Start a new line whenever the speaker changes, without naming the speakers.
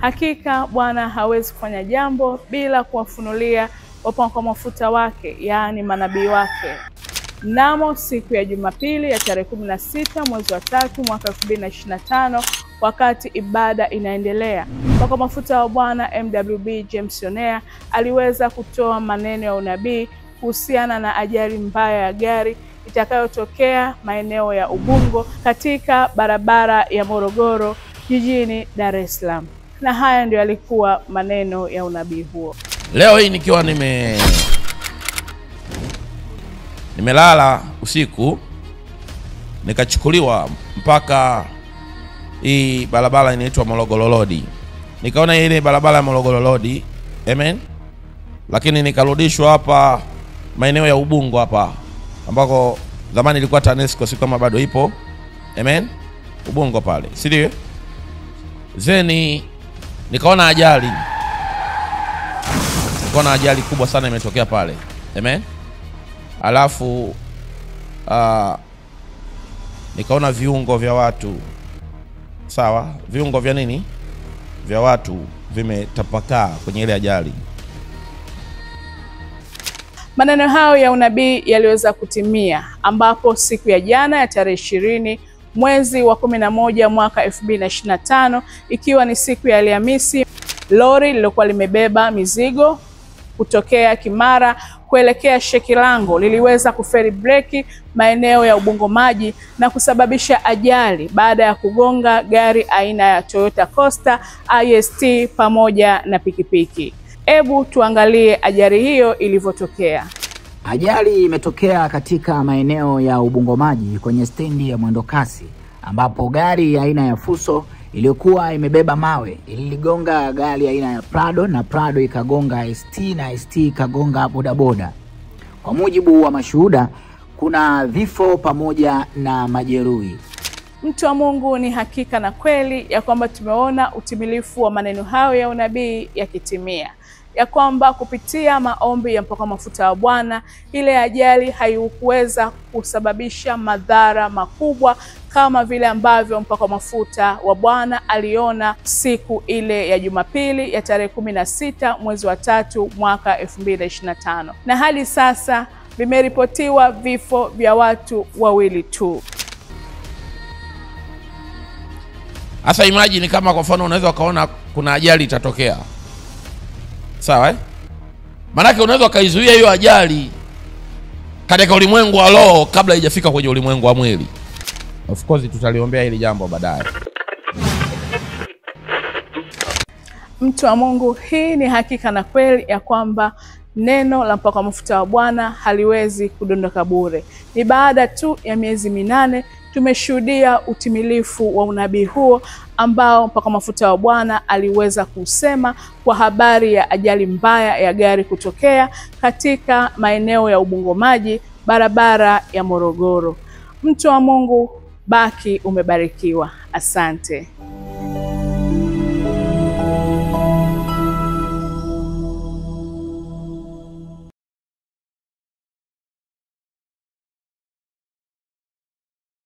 Hakika Bwana hawezi kufanya jambo bila kuwafunulia wapakwa mafuta wake, yaani manabii wake. Mnamo siku ya Jumapili ya tarehe 16 mwezi wa 3 mwaka 2025, wakati ibada inaendelea, mpakwa mafuta wa Bwana MWB James Yonea aliweza kutoa maneno ya unabii kuhusiana na ajali mbaya ya gari itakayotokea maeneo ya Ubungo katika barabara ya Morogoro jijini Dar es Salaam. Na haya ndio yalikuwa maneno ya unabii huo.
Leo hii nikiwa nimelala usiku, nikachukuliwa mpaka hii barabara inaitwa Morogoro Road. Nikaona ile barabara ya Morogoro Road, amen. Lakini nikarudishwa hapa maeneo ya Ubungo hapa, ambako zamani ilikuwa TANESCO, si kama bado ipo, amen. Ubungo pale, si ndio? Zeni nikaona ajali. Nikaona ajali kubwa sana imetokea pale, amen. Alafu nikaona viungo vya watu, sawa, viungo vya nini, vya watu vimetapakaa kwenye ile ajali.
Maneno hayo ya unabii yaliweza kutimia, ambapo siku ya jana ya tarehe 20 mwezi wa 11 mwaka 2025, ikiwa ni siku ya Alhamisi, lori lilokuwa limebeba mizigo kutokea Kimara kuelekea Shekilango liliweza kuferi breki maeneo ya Ubungo Maji na kusababisha ajali baada ya kugonga gari aina ya Toyota Coaster IST pamoja na pikipiki. Hebu tuangalie ajali hiyo ilivyotokea.
Ajali imetokea katika maeneo ya Ubungo Maji kwenye stendi ya mwendokasi, ambapo gari aina ya Fuso iliyokuwa imebeba mawe iligonga gari aina ya Prado na Prado ikagonga ST na ST ikagonga bodaboda. Kwa mujibu wa mashuhuda, kuna vifo pamoja na majeruhi.
Mtu wa Mungu, ni hakika na kweli ya kwamba tumeona utimilifu wa maneno hayo ya unabii yakitimia, ya kwamba kupitia maombi ya mpakwa mafuta wa Bwana ile ajali haikuweza kusababisha madhara makubwa kama vile ambavyo mpakwa mafuta wa Bwana aliona siku ile ya Jumapili ya tarehe 16 mwezi wa 3 mwaka 2025. Na hadi sasa vimeripotiwa vifo vya watu 2 tu.
Asa imagine kama kwa mfano unaweza ukaona kuna ajali itatokea, sawa Manake unaweza ukaizuia hiyo ajali katika ulimwengu wa roho kabla haijafika kwenye ulimwengu wa mwili. Of course tutaliombea hili jambo baadaye.
Mtu wa Mungu, hii ni hakika na kweli ya kwamba neno la mpakwa mafuta wa Bwana haliwezi kudondoka bure. Ni baada tu ya miezi 8 tumeshuhudia utimilifu wa unabii huo ambao mpakwa mafuta wa Bwana aliweza kusema kwa habari ya ajali mbaya ya gari kutokea katika maeneo ya Ubungo Maji, barabara ya Morogoro. Mtu wa Mungu, baki umebarikiwa. Asante.